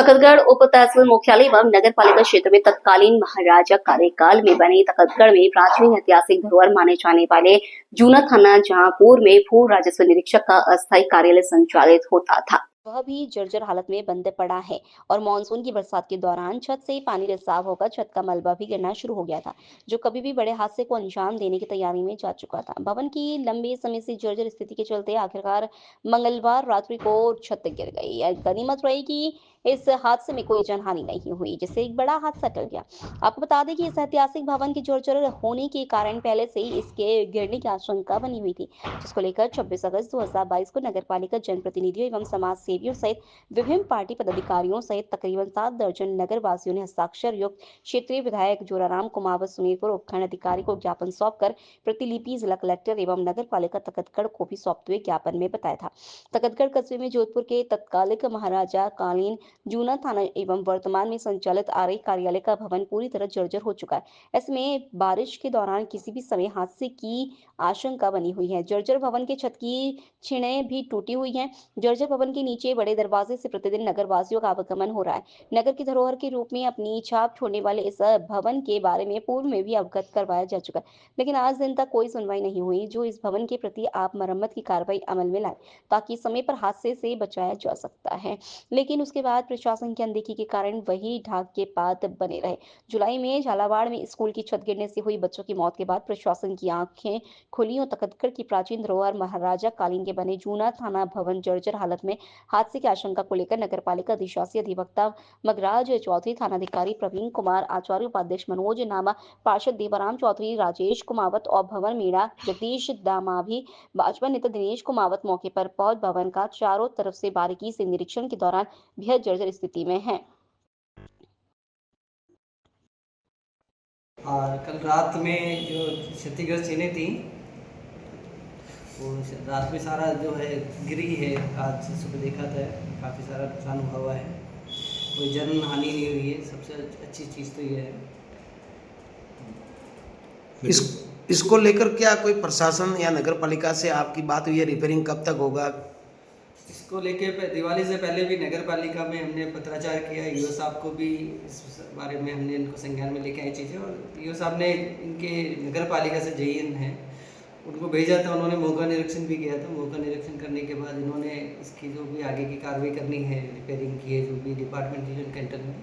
तखतगढ़ उप तहसील मुख्यालय एवं नगर पालिका क्षेत्र में तत्कालीन महाराजा कार्यकाल में बने तखतगढ़ में प्राचीन ऐतिहासिक धरोहर माने जाने वाले जूना थाना जहांपुर में भू राजस्व निरीक्षक का अस्थायी कार्यालय संचालित होता था, वह भी जर्जर हालत में बंद पड़ा है और मानसून की बरसात के दौरान छत से पानी रिसाव होकर छत का मलबा भी गिरना शुरू हो गया था, जो कभी भी बड़े हादसे को अंजाम देने की तैयारी में जा चुका था। भवन की लंबे समय से जर्जर स्थिति के चलते आखिरकार मंगलवार रात्रि को छत गिर गई। यह गनीमत रही कि इस हादसे में कोई जनहानि नहीं हुई, जिससे एक बड़ा हादसा टल गया। आपको बता दें कि इस ऐतिहासिक भवन के जर्जर होने के कारण पहले से ही इसके गिरने की आशंका बनी हुई थी, जिसको लेकर 26 अगस्त 2022 को नगर पालिका जनप्रतिनिधियों एवं समाज सेवियों सहित विभिन्न पार्टी पदाधिकारियों सहित तकरीबन 7 दर्जन नगर वासियों ने हस्ताक्षर युक्त क्षेत्रीय विधायक जोराराम कुमावत सुनीरपुर उपखंड अधिकारी को ज्ञापन सौंपकर प्रतिलिपि जिला कलेक्टर एवं नगर पालिका तखतगढ़ को भी सौंपते हुए ज्ञापन में बताया था। तखतगढ़ कस्बे में जोधपुर के तत्कालिक महाराजा कालीन जूना थाना एवं वर्तमान में संचालित आरई कार्यालय का भवन पूरी तरह जर्जर हो चुका है। इसमें बारिश के दौरान किसी भी समय हादसे की आशंका बनी हुई है। जर्जर भवन के छत की छीणें भी टूटी हुई हैं। जर्जर भवन के नीचे बड़े दरवाजे से प्रतिदिन नगर वासियों का आवागमन हो रहा है। नगर की धरोहर के रूप में अपनी छाप छोड़ने वाले इस भवन के बारे में पूर्व में भी अवगत करवाया जा चुका है, लेकिन आज दिन तक कोई सुनवाई नहीं हुई। जो इस भवन के प्रति आप मरम्मत की कार्रवाई अमल में लाए ताकि समय पर हादसे से बचाया जा सकता है, लेकिन उसके बाद प्रशासन की अनदेखी के कारण वही ढाक के पात बने रहे। जुलाई में झालावाड़ में स्कूल की छत गिरने से हुई बच्चों की मौत के बाद प्रशासन की आंखें खुली और तखतगढ़ की प्राचीन धरोहर महाराजा कालीन के बने जूना थाना भवन जर्जर हालत में हादसे की आशंका को लेकर नगर पालिका अधिशासी अधिवक्ता मगराज चौधरी, थानाधिकारी प्रवीण कुमार, आचार्य उपाध्यक्ष मनोज नामा, पार्षद देवाराम चौधरी, राजेश कुमावत और भवन मीणा जगदीश दामाभी, भाजपा नेता दिनेश कुमावत मौके पर पहुंच भवन का चारों तरफ से बारीकी से निरीक्षण के दौरान बेहद जर्जर स्थिति में है। और कल रात में जो क्षतिग्रस्त चीनें थी वो रात में सारा जो है गिरी है। आज सुबह देखा था काफ़ी सारा नुकसान हुआ है, कोई जन हानि नहीं हुई है। सबसे अच्छी चीज़ तो ये है। इसको लेकर क्या कोई प्रशासन या नगर पालिका से आपकी बात हुई है? रिपेयरिंग कब तक होगा? इसको लेके दिवाली से पहले भी नगर पालिका में हमने पत्राचार किया। ईओ साहब को भी इस बारे में हमने इनको संज्ञान में लेके आई चीज़ें, और ईओ साहब ने इनके नगर पालिका से जेईएन हैं उनको भेजा था। उन्होंने मौका निरीक्षण भी किया था। मौका निरीक्षण करने के बाद इन्होंने इसकी जो भी आगे की कार्रवाई करनी है, रिपेयरिंग की है, जो भी डिपार्टमेंट के अंडर में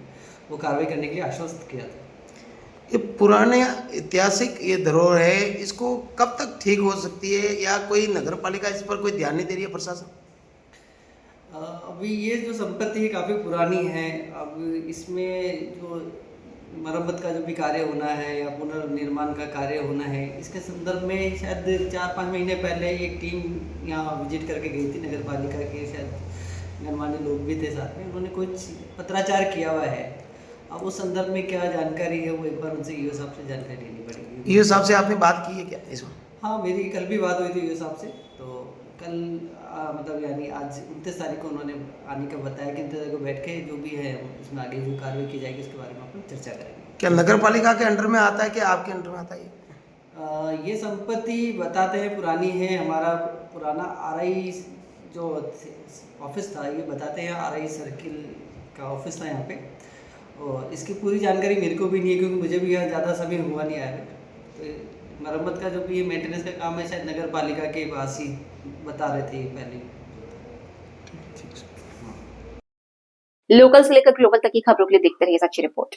वो कार्रवाई करने के लिए आश्वस्त किया था। ये पुराने ऐतिहासिक ये धरोहर है, इसको कब तक ठीक हो सकती है या कोई नगर पालिका इस पर कोई ध्यान नहीं दे रही है प्रशासन? अभी ये जो संपत्ति है काफ़ी पुरानी है। अब इसमें जो मरम्मत का जो भी कार्य होना है या पुनर्निर्माण का कार्य होना है, इसके संदर्भ में शायद 4-5 महीने पहले एक टीम यहाँ विजिट करके गई थी। नगर पालिका के शायद गणमान्य लोग भी थे साथ में। उन्होंने कुछ पत्राचार किया हुआ है। अब उस संदर्भ में क्या जानकारी है वो एक बार उनसे ईओ साहब से जानकारी लेनी पड़ेगी। ईओ साहब से आपने बात की है क्या इसमें? हाँ, मेरी कल भी बात हुई थी ईओ साहब से। तो कल मतलब यानी आज 29 तारीख को उन्होंने आने का बताया कि 29 तारीख को बैठ के जो भी है उसमें आगे जो कार्रवाई की जाएगी उसके बारे में अपन चर्चा करेंगे। क्या नगर पालिका के अंडर में आता है कि आपके अंडर में आता है? ये संपत्ति बताते हैं पुरानी है। हमारा पुराना आरआई जो ऑफिस था, ये बताते हैं आरआई सर्किल का ऑफिस था यहाँ पे। और इसकी पूरी जानकारी मेरे को भी नहीं है क्योंकि मुझे भी यहाँ ज़्यादा समय हुआ नहीं आया। तो मरम्मत का जो भी मेंटेनेंस का काम है शायद नगर पालिका के पास ही बता रहे थे पहले। लोकल से लेकर ग्लोबल तक की खबरों के लिए देखते रहिए सच्ची रिपोर्ट।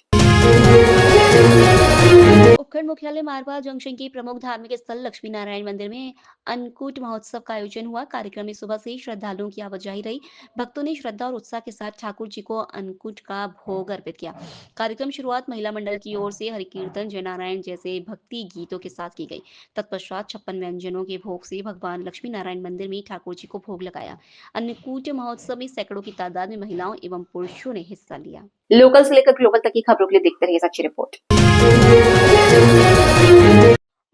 उपखंड मुख्यालय मारवा जंक्शन के प्रमुख धार्मिक स्थल लक्ष्मी नारायण मंदिर में अन्नकूट महोत्सव का आयोजन हुआ। कार्यक्रम में सुबह से ही श्रद्धालुओं की आवाजाही रही। भक्तों ने श्रद्धा और उत्साह के साथ ठाकुर जी को अन्नकूट का भोग अर्पित किया। कार्यक्रम शुरुआत महिला मंडल की ओर से हरि कीर्तन, जय नारायण जैसे भक्ति गीतों के साथ की गई। तत्पश्चात 56 व्यंजनों के भोग से भगवान लक्ष्मी नारायण मंदिर में ठाकुर जी को भोग लगाया। अन्नकूट महोत्सव में सैकड़ों की तादाद में महिलाओं एवं पुरुषों ने हिस्सा लिया। लोकल से लेकर ग्लोबल तक की खबरों के लिए देखते रहिए सच्ची रिपोर्ट।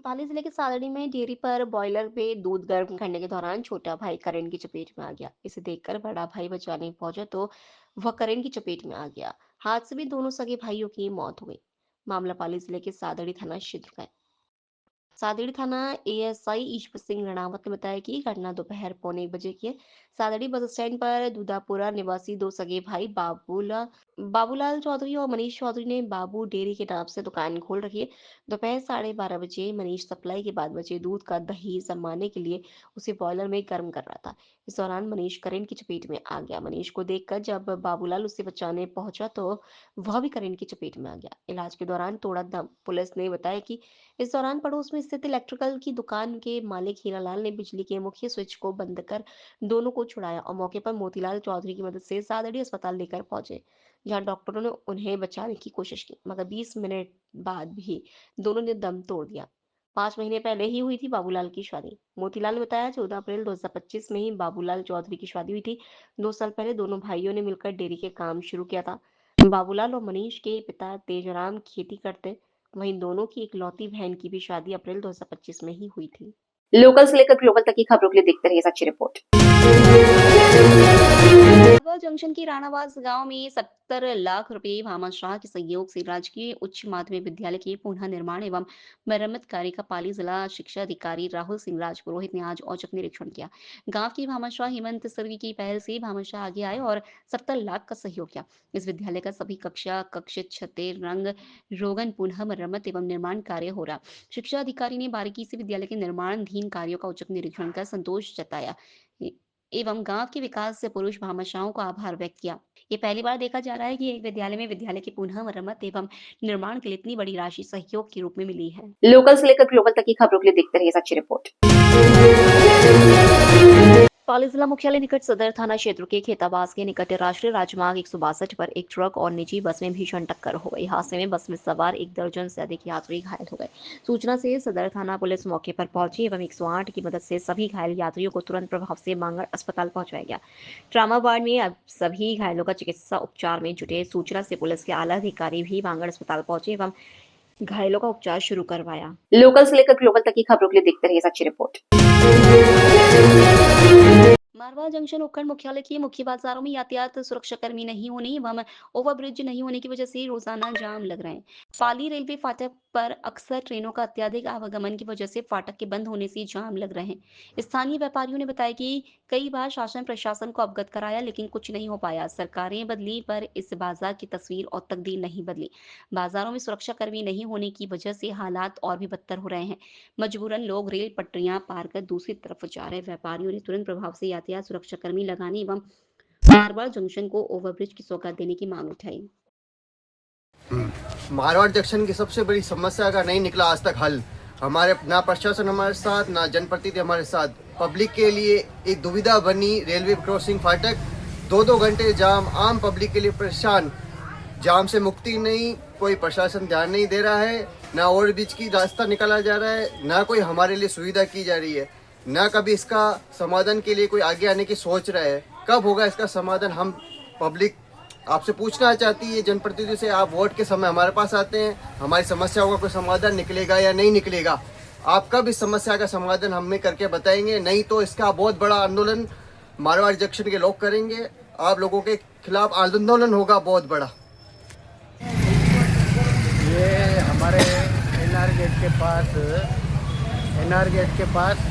पाली जिले के सादड़ी में डेयरी पर बॉयलर में दूध गर्म करने के दौरान छोटा भाई करंट की चपेट में आ गया। इसे देखकर बड़ा भाई बचाने पहुंचा तो वह करंट की चपेट में आ गया। हादसे में दोनों सगे भाइयों की मौत हो गई। मामला पाली जिले के सादड़ी थाना क्षेत्र का है। सादड़ी थाना एएसआई ईश्वर सिंह रणावत ने बताया कि घटना दोपहर 1:15 की है। सादड़ी बस स्टैंड पर दूधापुरा निवासी दो सगे भाई बाबूलाल चौधरी और मनीष चौधरी ने बाबू डेयरी के नाम से दुकान खोल रखी है। दोपहर 12:30 बजे मनीष सप्लाई के बाद बचे दूध का दही जमाने के लिए उसे बॉयलर में गर्म कर रहा था। इस दौरान मनीष करंट की चपेट में आ गया। मनीष को देखकर जब बाबूलाल उसे बचाने पहुंचा तो वह भी करंट की चपेट में आ गया। इलाज के दौरान तोड़ा दम। पुलिस ने बताया कि इस दौरान पड़ोस में स्थित इलेक्ट्रिकल की दुकान के मालिक हीरालाल ने बिजली के मुख्य स्विच को बंद कर दोनों को छुड़ाया और मौके पर मोतीलाल चौधरी की मदद से सादड़ी अस्पताल लेकर पहुंचे, जहां डॉक्टरों ने उन्हें बचाने की कोशिश की, मगर 20 मिनट बाद भी दोनों ने दम तोड़ दिया। 5 महीने पहले ही हुई थी बाबूलाल की शादी। मोतीलाल ने बताया 14 अप्रैल 2025 में ही बाबूलाल चौधरी की शादी हुई थी। 2 साल पहले दोनों भाइयों ने मिलकर डेयरी के काम शुरू किया था। बाबूलाल और मनीष के पिता तेजराम खेती करते, वहीं दोनों की इकलौती बहन की भी शादी अप्रैल 2025 में ही हुई थी। लोकल से लेकर ग्लोबल तक की खबरों के लिए देखते रहिए सच्ची रिपोर्ट। मालवा जंक्शन के राणावास गांव में 70 लाख रुपए भामाशाह के सहयोग से राजकीय उच्च माध्यमिक विद्यालय के पुनः निर्माण एवं मरम्मत कार्य का पाली जिला शिक्षा अधिकारी राहुल सिंह राजपुरोहित ने आज औचक निरीक्षण किया। गांव के भामाशाह हेमंत सर्वी की पहल से भामाशाह आगे आए और 70 लाख का सहयोग किया। इस विद्यालय का सभी कक्ष छतें रंग रोगन पुनः मरम्मत एवं निर्माण कार्य हो रहा। शिक्षा अधिकारी ने बारीकी से विद्यालय के निर्माणाधीन कार्यों का औचक निरीक्षण कर संतोष जताया एवं गांव के विकास से पुरुष भामाशाहों का आभार व्यक्त किया। ये पहली बार देखा जा रहा है कि एक विद्यालय में विद्यालय की पुनः मरम्मत एवं निर्माण के लिए इतनी बड़ी राशि सहयोग के रूप में मिली है। लोकल से लेकर ग्लोबल तक की खबरों के लिए देखते रहिए सच्ची रिपोर्ट। पाली जिला मुख्यालय निकट सदर थाना क्षेत्र के खेताबास के निकट राष्ट्रीय राजमार्ग 162 पर एक ट्रक और निजी बस में भीषण टक्कर हो गई। हादसे में बस में सवार 1 दर्जन से अधिक यात्री घायल हो गए। सूचना से सदर थाना पुलिस मौके पर पहुंची एवं 108 की मदद से सभी घायल यात्रियों को तुरंत प्रभाव से मांगड़ अस्पताल पहुंचाया गया। ट्रामा वार्ड में अब सभी घायलों का चिकित्सा उपचार में जुटे। सूचना से पुलिस के आला अधिकारी भी मांगड़ अस्पताल पहुंचे एवं घायलों का उपचार शुरू करवाया। लोकल से लेकर ग्लोबल तक की खबरों के लिए देखते रहिए सच्ची रिपोर्ट। मारवा जंक्शन उपखंड मुख्यालय के मुख्य बाजारों में यातायात सुरक्षा कर्मी नहीं होने एवं ओवरब्रिज नहीं होने की वजह से रोजाना जाम लग रहे हैं। पाली रेलवे फाटक पर अक्सर ट्रेनों का अत्यधिक आवागमन की वजह से फाटक के बंद होने से जाम लग रहे हैं। स्थानीय व्यापारियों ने बताया कि कई बार शासन प्रशासन को अवगत कराया लेकिन कुछ नहीं हो पाया। सरकारें बदली पर इस बाजार की तस्वीर और तकदीर नहीं बदली। बाजारों में सुरक्षा कर्मी नहीं होने की वजह से हालात और भी बदतर हो रहे हैं। मजबूरन लोग रेल पटरियां पार कर दूसरी तरफ जा रहे। व्यापारियों ने तुरंत प्रभाव से यातायात सुरक्षा कर्मी लगाने एवं मारवाड़ जंक्शन को ओवरब्रिज की सौगात देने की मांग उठाई। मारवाड़ जंक्शन की सबसे बड़ी समस्या का नहीं निकला आज तक हल। हमारे ना प्रशासन हमारे साथ ना जनप्रतिनिधि हमारे साथ। पब्लिक के लिए एक दुविधा बनी रेलवे क्रॉसिंग फाटक। 2-2 घंटे जाम, आम पब्लिक के लिए परेशान। जाम से मुक्ति नहीं, कोई प्रशासन ध्यान नहीं दे रहा है, ना ओवरब्रिज की रास्ता निकाला जा रहा है, ना कोई हमारे लिए सुविधा की जा रही है, ना कभी इसका समाधान के लिए कोई आगे आने की सोच रहा है। कब होगा इसका समाधान? हम पब्लिक आपसे पूछना चाहती है, जनप्रतिनिधि से। आप वोट के समय हमारे पास आते हैं, हमारी समस्याओं का कोई समाधान निकलेगा या नहीं निकलेगा? आप कब इस समस्या का समाधान हमें करके बताएंगे? नहीं तो इसका बहुत बड़ा आंदोलन मारवाड़ जंक्शन के लोग करेंगे। आप लोगों के खिलाफ आंदोलन होगा बहुत बड़ा। ये हमारे एनआर गेट के पास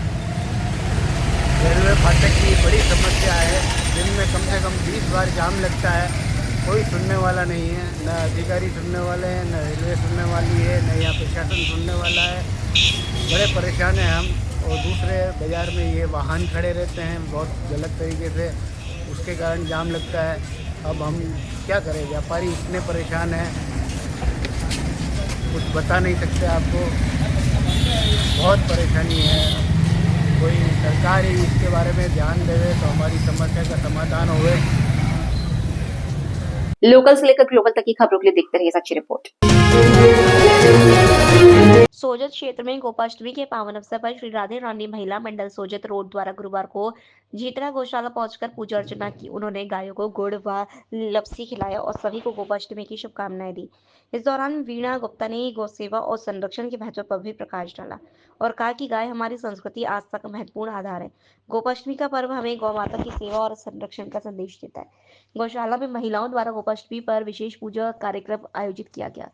रेलवे फाटक की बड़ी समस्या है। दिन में कम से कम 20 बार जाम लगता है। कोई सुनने वाला नहीं है, न अधिकारी सुनने वाले हैं, न रेलवे सुनने वाली है, न यहाँ प्रशासन सुनने वाला है। बड़े परेशान हैं हम। और दूसरे बाज़ार में ये वाहन खड़े रहते हैं बहुत गलत तरीके से, उसके कारण जाम लगता है। अब हम क्या करें? व्यापारी इतने परेशान हैं, कुछ बता नहीं सकते आपको। बहुत परेशानी है। कोई सरकार ही इसके बारे में ध्यान देवे तो हमारी समस्या का समाधान होवे। लोकल से लेकर ग्लोबल तक की खबरों के लिए देखते रहिए सच्ची रिपोर्ट। सोजत क्षेत्र में गोपाष्टमी के पावन अवसर पर श्री राधे रानी महिला मंडल सोजत रोड द्वारा गुरुवार को झीतरा गौशाला पहुंचकर पूजा अर्चना की। उन्होंने गायों को गुड़ व लपसी खिलाया और सभी को गोपाष्टमी की शुभकामनाएं दी। इस दौरान वीणा गुप्ता ने गौ सेवा और संरक्षण के महत्व पर भी प्रकाश डाला और कहा कि गाय हमारी संस्कृति आस्था का महत्वपूर्ण आधार है। गोपाष्टमी का पर्व हमें गौ माता की सेवा और संरक्षण का संदेश देता है। गौशाला में महिलाओं द्वारा गोपाष्टमी पर विशेष पूजा कार्यक्रम आयोजित किया गया।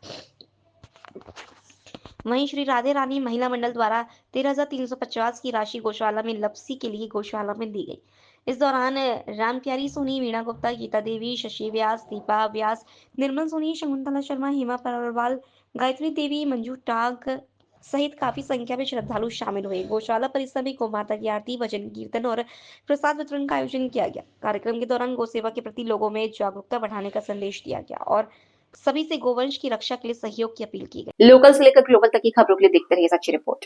वहीं श्री राधे रानी महिला मंडल द्वारा 13,350 की राशि गौशाला में लपसी के लिए गौशाला में दी गई। इस दौरान रामप्यारी सोनी, वीणा गुप्ता, गीता देवी, शशि व्यास, दीपा व्यास, निर्मल सोनी, शकुंतला शर्मा, हेमा परवाल, गायत्री देवी, मंजू टाग सहित काफी संख्या में श्रद्धालु शामिल हुए। गौशाला परिसर में गौ माता की आरती, भजन कीर्तन और प्रसाद वितरण का आयोजन किया गया। कार्यक्रम के दौरान गौ सेवा के प्रति लोगों में जागरूकता बढ़ाने का संदेश दिया गया और सभी से गोवंश की रक्षा के लिए सहयोग की अपील की गई। लोकल से लेकर ग्लोबल तक की खबरों के लिए देखते रहिए सच्ची रिपोर्ट।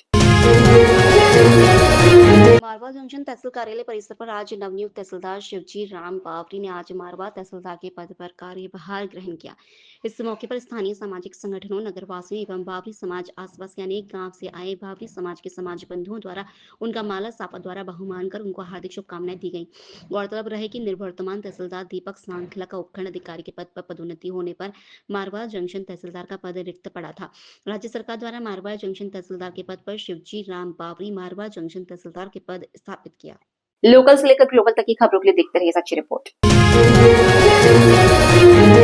मारवा जंक्शन तहसील कार्यालय परिसर पर आज नवनियुक्त तहसीलदार शिवजी राम बावरी ने आज मारवा तहसीलदार के पद पर कार्यभार ग्रहण किया। इस मौके पर स्थानीय सामाजिक संगठनों, नगरवासियों एवं बावरी समाज आसपास के अनेक गांव से आए बावरी समाज के समाज बंधुओं द्वारा उनका माला सापा द्वारा बहुमान कर उनको हार्दिक शुभकामनाएं दी गई। गौरतलब रहे कि निर्वर्तमान तहसीलदार दीपक सांखला का उपखंड अधिकारी के पद पर पदोन्नति होने पर मारवा जंक्शन तहसीलदार का पद रिक्त पड़ा था। राज्य सरकार द्वारा मारवा जंक्शन तहसीलदार के पद पर शिवजी राम बावरी मारवा जंक्शन तहसीलदार के पद स्थापित किया। लोकल से लेकर ग्लोबल तक की खबरों के लिए देखते रहिए सच्ची रिपोर्ट।